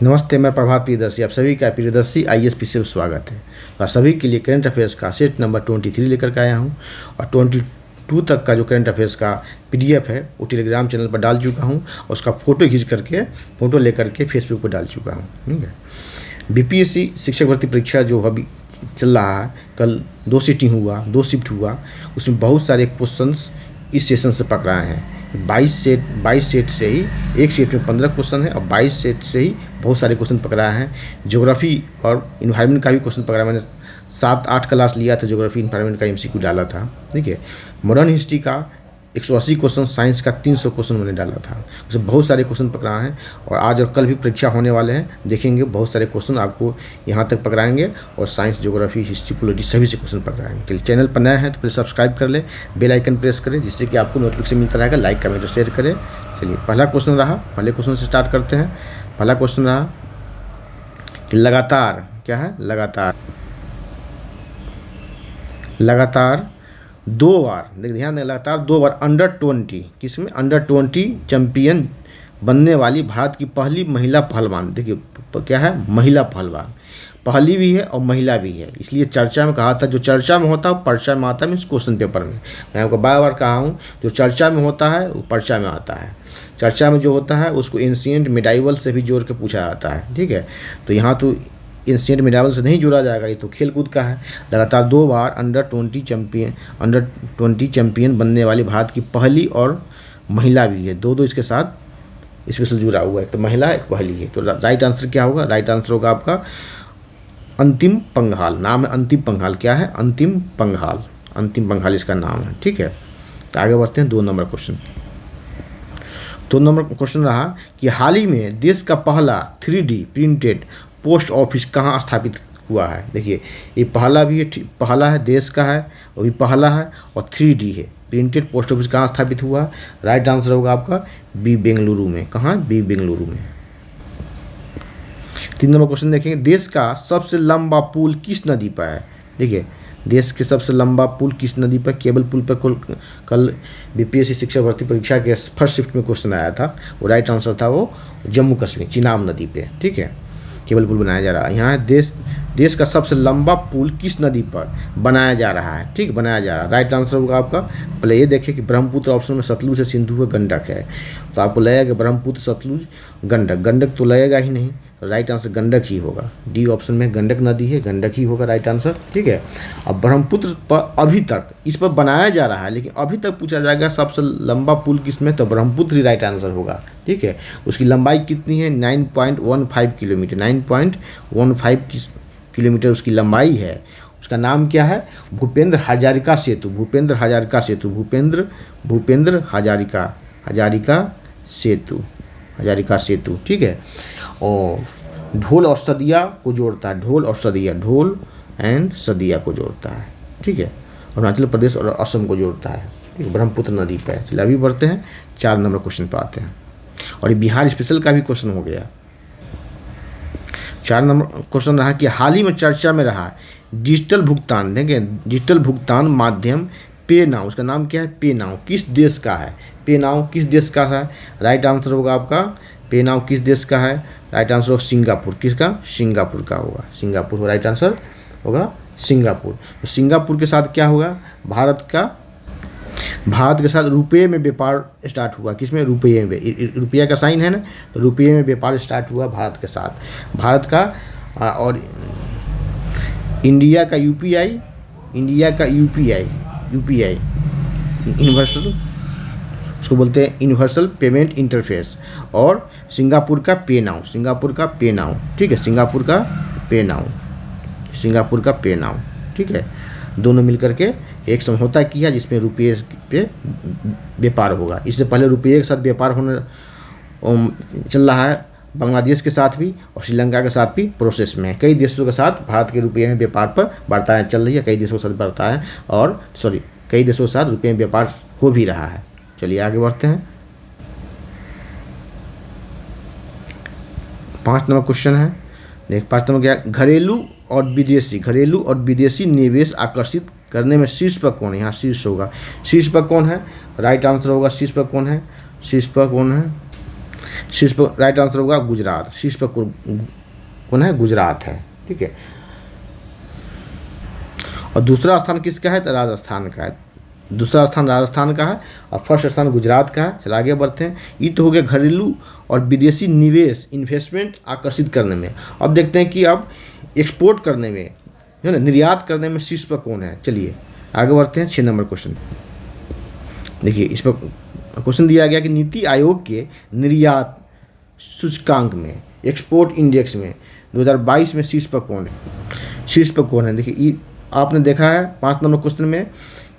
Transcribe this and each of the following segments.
नमस्ते, मैं प्रभात प्रियदर्शी। आप सभी का प्रियदर्शी IAS में स्वागत है। तो आप सभी के लिए करंट अफेयर्स का सेट नंबर 23 लेकर के आया हूँ और 22 तक का जो करंट अफेयर्स का PDF है वो टेलीग्राम चैनल पर डाल चुका हूँ और उसका फ़ोटो खींच करके फ़ोटो लेकर के फेसबुक पर डाल चुका हूँ। ठीक है। BPSC शिक्षक भर्ती परीक्षा जो अभी चल रहा है, कल 2 शिफ्ट हुआ, उसमें बहुत सारे क्वेश्चंस इस सेशन से पकड़ाए हैं। 22 सेट से ही एक सेट में 15 क्वेश्चन है और 22 सेट से ही बहुत सारे क्वेश्चन पकड़ाए हैं। ज्योग्राफी और इन्वायरमेंट का भी क्वेश्चन पकड़ा। मैंने 7-8 क्लास लिया था, ज्योग्राफी इन्वायरमेंट का MCQ डाला था। ठीक है। मॉडर्न हिस्ट्री का 180 क्वेश्चन, साइंस का 300 क्वेश्चन मैंने डाला था। उसमें बहुत सारे क्वेश्चन पकड़ा हैं और आज और कल भी परीक्षा होने वाले हैं। देखेंगे बहुत सारे क्वेश्चन आपको यहाँ तक पकड़ाएंगे और साइंस, ज्योग्राफी, हिस्ट्री, पॉलिटी सभी से क्वेश्चन पकड़ाएंगे। चलिए, चैनल पर नया है तो पहले सब्सक्राइब कर ले, बेल आइकन प्रेस करें जिससे कि आपको नोटिफिकेशन मिलता रहेगा। लाइक कमेंट और शेयर करें। चलिए, पहला क्वेश्चन रहा, पहले क्वेश्चन से स्टार्ट करते हैं। पहला क्वेश्चन रहा कि लगातार क्या है, लगातार 2 बार, देखिए ध्यान दें, लगातार 2 बार अंडर-20 किसमें अंडर-20 चैंपियन बनने वाली भारत की पहली महिला पहलवान। देखिए क्या है, महिला पहलवान, पहली भी है और महिला भी है, इसलिए चर्चा में कहा था। जो चर्चा में होता है पर्चा में आता है, मीन्स क्वेश्चन पेपर में। मैं आपको बार बार कहा हूँ, जो चर्चा में होता है वो पर्चा में आता है। चर्चा में जो होता है उसको एंशिएंट मिडाइवल से भी जोड़ के पूछा जाता है। ठीक है। तो यहाँ तो एंशिएंट मिडाइवल से नहीं जोड़ा जाएगा, ये तो खेल कूद का है। लगातार 2 बार अंडर-20 चैंपियन बनने वाली भारत की पहली और महिला भी है। दो इसके साथ स्पेशल जुड़ा हुआ है, एक तो महिला एक पहली है। तो राइट आंसर क्या होगा? राइट आंसर होगा आपका अंतिम पंघाल। नाम है अंतिम पंघाल। क्या है? अंतिम पंघाल। अंतिम पंघाल इसका नाम है। ठीक है। तो आगे बढ़ते हैं 2 नंबर क्वेश्चन। 2 नंबर क्वेश्चन रहा कि हाल ही में देश का पहला 3D प्रिंटेड पोस्ट ऑफिस कहाँ स्थापित हुआ है। देखिए, ये पहला है, देश का है, वो भी पहला है और 3D है। प्रिंटेड पोस्ट ऑफिस कहाँ स्थापित हुआ? राइट आंसर होगा आपका B बेंगलुरु में। कहाँ? B बेंगलुरु में। 3 नंबर क्वेश्चन देखेंगे, देश का सबसे लंबा पुल किस नदी पर है? देखिए, देश के सबसे लंबा पुल किस नदी पर? केबल पुल पर कल BPSC शिक्षक भर्ती परीक्षा के फर्स्ट शिफ्ट में क्वेश्चन आया था। वो राइट आंसर था वो जम्मू कश्मीर चिनाब नदी पे। ठीक है। केबल पुल बनाया जा रहा है। यहाँ है देश का सबसे लंबा पुल किस नदी पर बनाया जा रहा है? ठीक, बनाया जा रहा है। राइट आंसर होगा आपका, पहले ये देखिए कि ब्रह्मपुत्र ऑप्शन में सतलुज है, सिंधु है, गंडक है। तो आपको लगेगा कि ब्रह्मपुत्र, सतलुज, गंडक तो लगेगा ही नहीं। राइट आंसर गंडक ही होगा। D ऑप्शन में गंडक नदी है, गंडक ही होगा राइट आंसर। ठीक है। अब ब्रह्मपुत्र पर अभी तक इस पर बनाया जा रहा है, लेकिन अभी तक पूछा जाएगा सबसे लंबा पुल किसमें, तो ब्रह्मपुत्र ही राइट आंसर होगा। ठीक है। उसकी लंबाई कितनी है? 9.15 किलोमीटर। 9.15 किलोमीटर उसकी लंबाई है। उसका नाम क्या है? भूपेंद्र हजारिका सेतु। भूपेंद्र हजारिका सेतु। ठीक है। और ढोल और सदिया को जोड़ता है। ढोल एंड सदिया को जोड़ता है। ठीक है। अरुणाचल प्रदेश और असम को जोड़ता है। ठीक है। ब्रह्मपुत्र नदी पर। चलिए अभी बढ़ते हैं 4 नंबर क्वेश्चन पर आते हैं और ये बिहार स्पेशल का भी क्वेश्चन हो गया। 4 नंबर क्वेश्चन रहा कि हाल ही में चर्चा में रहा डिजिटल भुगतान। देखें, डिजिटल भुगतान माध्यम पे नाउ, उसका नाम क्या है? पे नाउ किस देश का है? पे नाउ किस देश का है? राइट आंसर होगा आपका पे नाउ किस देश का है? राइट आंसर होगा सिंगापुर। किसका? सिंगापुर का होगा। सिंगापुर राइट आंसर होगा सिंगापुर। तो सिंगापुर के साथ क्या होगा? भारत के साथ रुपये में व्यापार स्टार्ट हुआ। किसमें? रुपये में। रुपया का साइन है ना, तो रुपये में व्यापार स्टार्ट हुआ भारत के साथ। भारत का और इंडिया का UPI यूनिवर्सल, उसको बोलते हैं यूनिवर्सल पेमेंट इंटरफेस। और सिंगापुर का पे नाउ। ठीक है। सिंगापुर का पे नाउ। ठीक है। दोनों मिलकर के एक समझौता किया जिसमें रुपये पे व्यापार होगा। इससे पहले रुपये के साथ व्यापार होने चल रहा है बांग्लादेश के साथ भी और श्रीलंका के साथ भी प्रोसेस में है। कई देशों के साथ भारत के रुपये में व्यापार पर वार्ताएं चल रही है। कई देशों के साथ वार्ताएं कई देशों के साथ रुपये में व्यापार हो भी रहा है। चलिए आगे बढ़ते हैं। 5 नंबर क्वेश्चन है। देख 5 नंबर क्या? घरेलू और विदेशी निवेश आकर्षित करने में शीर्ष पर कौन है? यहाँ शीर्ष होगा। शीर्ष पर कौन है? राइट आंसर होगा शीर्ष पर कौन है? शीर्ष पर राइट आंसर होगा गुजरात। शीर्ष पर कौन है? गुजरात है। ठीक है, और दूसरा स्थान किसका है? तो राजस्थान का है। दूसरा स्थान राजस्थान का है और फर्स्ट स्थान गुजरात का है। चला आगे बढ़ते हैं। ये तो हो गया घरेलू और विदेशी निवेश, इन्वेस्टमेंट आकर्षित करने में। अब देखते हैं कि अब एक्सपोर्ट करने में, है ना, निर्यात करने में शीर्ष पर कौन है। चलिए आगे बढ़ते हैं। 6 नंबर क्वेश्चन देखिए, इस पर क्वेश्चन दिया गया कि नीति आयोग के निर्यात सूचकांक में, एक्सपोर्ट इंडेक्स में 2022 में शीर्ष पर कौन है? शीर्ष पर कौन है? देखिए आपने देखा है 5 नंबर क्वेश्चन में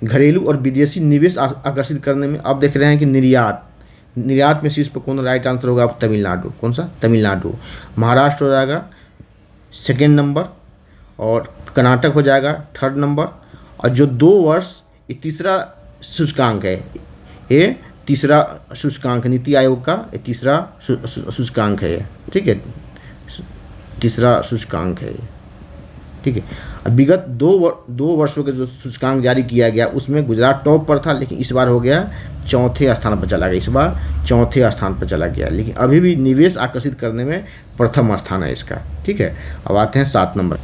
घरेलू और विदेशी निवेश आकर्षित करने में। आप देख रहे हैं कि निर्यात में शीर्ष पर कौन? राइट आंसर होगा आप तमिलनाडु। कौन सा? तमिलनाडु। महाराष्ट्र हो जाएगा 2nd नंबर और कर्नाटक हो जाएगा 3rd नंबर। और जो 2 वर्ष, ये तीसरा सूचकांक है, ये तीसरा सूचकांक है नीति आयोग का, ये तीसरा सूचकांक है ये। ठीक है, तीसरा सूचकांक है ये। ठीक है, अब विगत 2 वर्षों के जो सूचकांक जारी किया गया उसमें गुजरात टॉप पर था, लेकिन इस बार हो गया 4थे स्थान पर चला गया। इस बार 4थे स्थान पर चला गया, लेकिन अभी भी निवेश आकर्षित करने में प्रथम स्थान है इसका। ठीक है, अब आते हैं 7 नंबर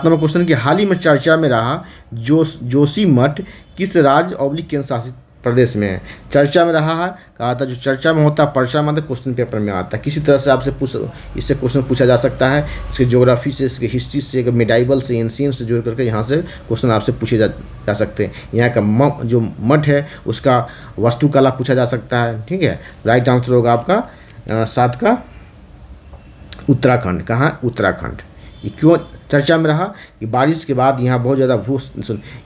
क्वेश्चन की हाल ही में चर्चा में रहा जोशीमठ किस राज्य / केंद्र शासित प्रदेश में है? चर्चा में रहा है, कहा था जो चर्चा में होता है पर्चा में, क्वेश्चन पेपर में आता है। किसी तरह से आपसे इससे क्वेश्चन पूछा जा सकता है। इसके ज्योग्राफी से, इसके हिस्ट्री से, मेडाइवल से, एंशिएंट से जोड़ करके यहाँ से क्वेश्चन आपसे पूछे जा सकते हैं। यहाँ का जो मठ है उसका वास्तुकला पूछा जा सकता है। ठीक है, राइट आंसर होगा आपका 7 का उत्तराखंड। कहाँ? उत्तराखंड। ये क्यों चर्चा में रहा कि बारिश के बाद यहाँ बहुत ज़्यादा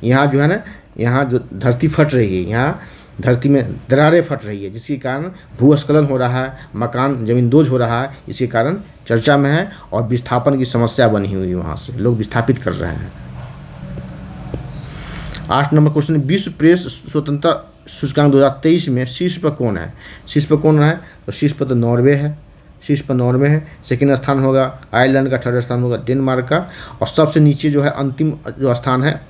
यहाँ जो है ना, यहाँ जो धरती फट रही है, यहाँ धरती में दरारें फट रही है, जिसके कारण भूस्खलन हो रहा है, मकान ज़मींदोज हो रहा है, इसके कारण चर्चा में है और विस्थापन की समस्या बनी हुई है। वहाँ से लोग विस्थापित कर रहे हैं। 8 नंबर क्वेश्चन, विश्व प्रेस स्वतंत्रता सूचकांक 2023 में शीर्ष पर कौन है? शीर्ष पर कौन है? तो शीर्ष पर तो नॉर्वे है। शीर्ष पर नॉर्वे है। 2nd स्थान होगा आयरलैंड का। 3rd स्थान होगा डेनमार्क का। और सबसे नीचे जो है अंतिम जो स्थान है,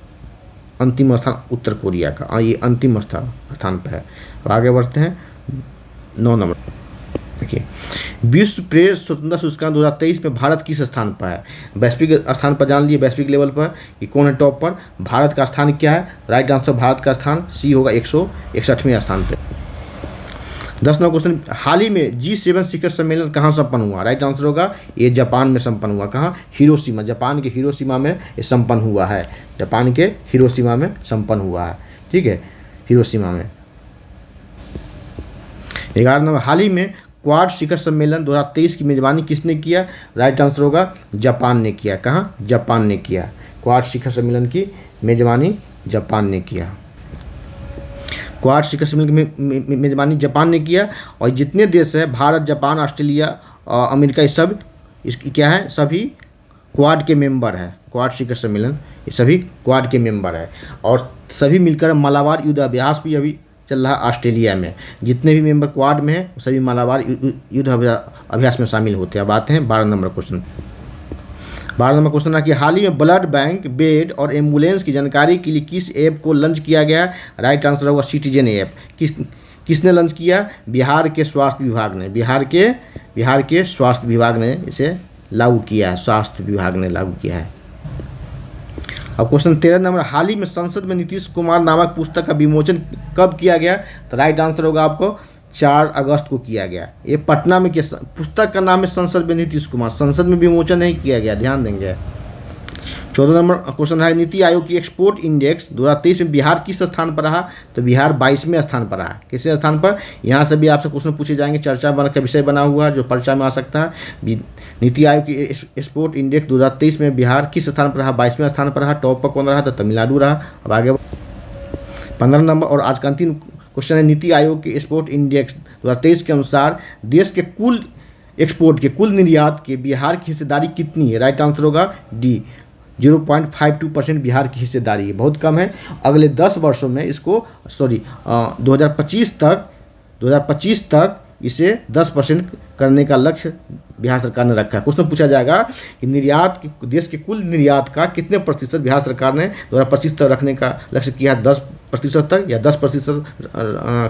अंतिम स्थान उत्तर कोरिया का। ये अंतिम स्थान पर है। तो आगे बढ़ते हैं 9 नंबर। देखिए, विश्व प्रेस स्वतंत्रता सूचकांक 2023 में भारत किस स्थान पर है? वैश्विक स्थान पर जान लिए, वैश्विक लेवल पर कि कौन है टॉप पर। भारत का स्थान क्या है? राइट आंसर भारत का स्थान सी होगा 161वें स्थान पर। 10 नंबर क्वेश्चन, हाल ही में G7 शिखर सम्मेलन कहाँ संपन्न हुआ? राइट आंसर होगा ये जापान में संपन्न हुआ। कहाँ? हिरोशिमा। जापान के हिरोशिमा में ये संपन्न हुआ है। जापान के हिरोशिमा में संपन्न हुआ है। ठीक है, हिरोशिमा में। 11 नंबर, हाल ही में क्वाड शिखर सम्मेलन 2023 की मेजबानी किसने किया? राइट आंसर होगा जापान ने किया। कहाँ? जापान ने किया। क्वाड शिखर सम्मेलन की मेजबानी जापान ने किया। क्वाड शिखर सम्मेलन की मेजबानी जापान ने किया। और जितने देश हैं, भारत, जापान, ऑस्ट्रेलिया, अमेरिका, ये सब इसकी क्या है? सभी क्वाड के मेंबर हैं। क्वाड शिखर सम्मेलन ये सभी क्वाड के मेंबर है। और सभी मिलकर मालाबार युद्ध अभ्यास भी अभी चल रहा है ऑस्ट्रेलिया में। जितने भी मेंबर क्वाड में हैं सभी मालाबार युद्ध अभ्यास में शामिल होते हैं। अब आते हैं 12 नंबर क्वेश्चन। 12 नंबर क्वेश्चन है कि हाल ही में ब्लड बैंक, बेड और एम्बुलेंस की जानकारी के लिए किस ऐप को लॉन्च किया गया? राइट आंसर होगा सिटीजन ऐप। किसने लॉन्च किया? बिहार के स्वास्थ्य विभाग ने। बिहार के स्वास्थ्य विभाग ने इसे लागू किया है। स्वास्थ्य विभाग ने लागू किया है। अब क्वेश्चन 13 नंबर, हाल ही में संसद में नीतीश कुमार नामक पुस्तक का विमोचन कब किया गया? तो राइट आंसर होगा आपको 4 अगस्त को किया गया। ये पटना में किया। पुस्तक का नाम है संसद में नीतीश कुमार। संसद में विमोचन नहीं किया गया, ध्यान देंगे। 14 नंबर क्वेश्चन है, नीति आयोग की एक्सपोर्ट इंडेक्स 2023 में बिहार किस स्थान पर रहा? तो बिहार 22वें स्थान पर रहा। किस स्थान पर? यहाँ से भी आपसे क्वेश्चन पूछे जाएंगे। चर्चा का विषय बना हुआ है जो पर्चा में आ सकता है। नीति आयोग की एक्सपोर्ट इंडेक्स 2023 में बिहार किस स्थान पर रहा? 22वें स्थान पर रहा। टॉप पर कौन रहा? तो तमिलनाडु रहा। अब आगे 15 नंबर और आज का अंतिम क्वेश्चन है, नीति आयोग के एक्सपोर्ट इंडेक्स 2023 के अनुसार देश के कुल एक्सपोर्ट के, कुल निर्यात के बिहार की हिस्सेदारी कितनी है? राइट आंसर होगा डी, 0.52% बिहार की हिस्सेदारी है। बहुत कम है। अगले 10 वर्षों में इसको 2025 तक इसे 10% करने का लक्ष्य बिहार सरकार ने रखा है। क्वेश्चन पूछा जाएगा कि देश के कुल निर्यात का कितने प्रतिशत बिहार सरकार ने 2025 तक रखने का लक्ष्य किया है, 10% तक, या 10%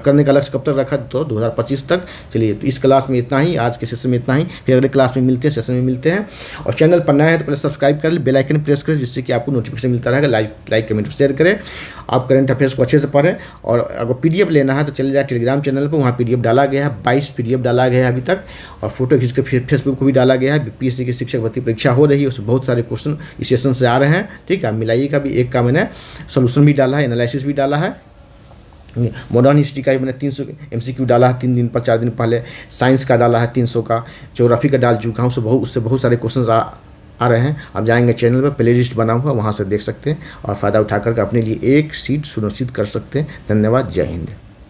करने का लक्ष्य कब तक रखा, तो 2025 तक। चलिए, तो इस क्लास में इतना ही, आज के सेशन में इतना ही, फिर अगले क्लास में मिलते हैं, सेशन में मिलते हैं। और चैनल पर नया है तो पहले सब्सक्राइब कर ले, बेल आइकन प्रेस करें, जिससे कि आपको नोटिफिकेशन मिलता रहेगा। लाइक कमेंट शेयर करें। आप करंट अफेयर्स को अच्छे से पढ़ें। और अगर PDF लेना है तो चले जाए टेलीग्राम चैनल पर, वहाँ PDF डाला गया है, 22 PDF डाला गया है अभी तक, और फोटो खींच के फेसबुक को भी डाला गया है। BPSC की शिक्षक भर्ती परीक्षा हो रही है, उसमें बहुत सारे क्वेश्चन इस सेशन से आ रहे हैं। ठीक है, मिलाइएगा भी। एक का मैंने सोल्यूशन भी डाला है, एनालिसिस भी डाला है। मॉडर्न हिस्ट्री का भी मैंने 300 MCQ डाला है 3 दिन पर, 4 दिन पहले। साइंस का डाला है 300 का। ज्योग्राफी का डाल चुका हूँ, उससे बहुत सारे क्वेश्चन आ रहे हैं। आप जाएंगे चैनल पर, प्ले लिस्ट बना हुआ, वहाँ से देख सकते हैं और फ़ायदा उठा करके अपने लिए एक सीट सुनिश्चित कर सकते हैं। धन्यवाद। जय हिंद।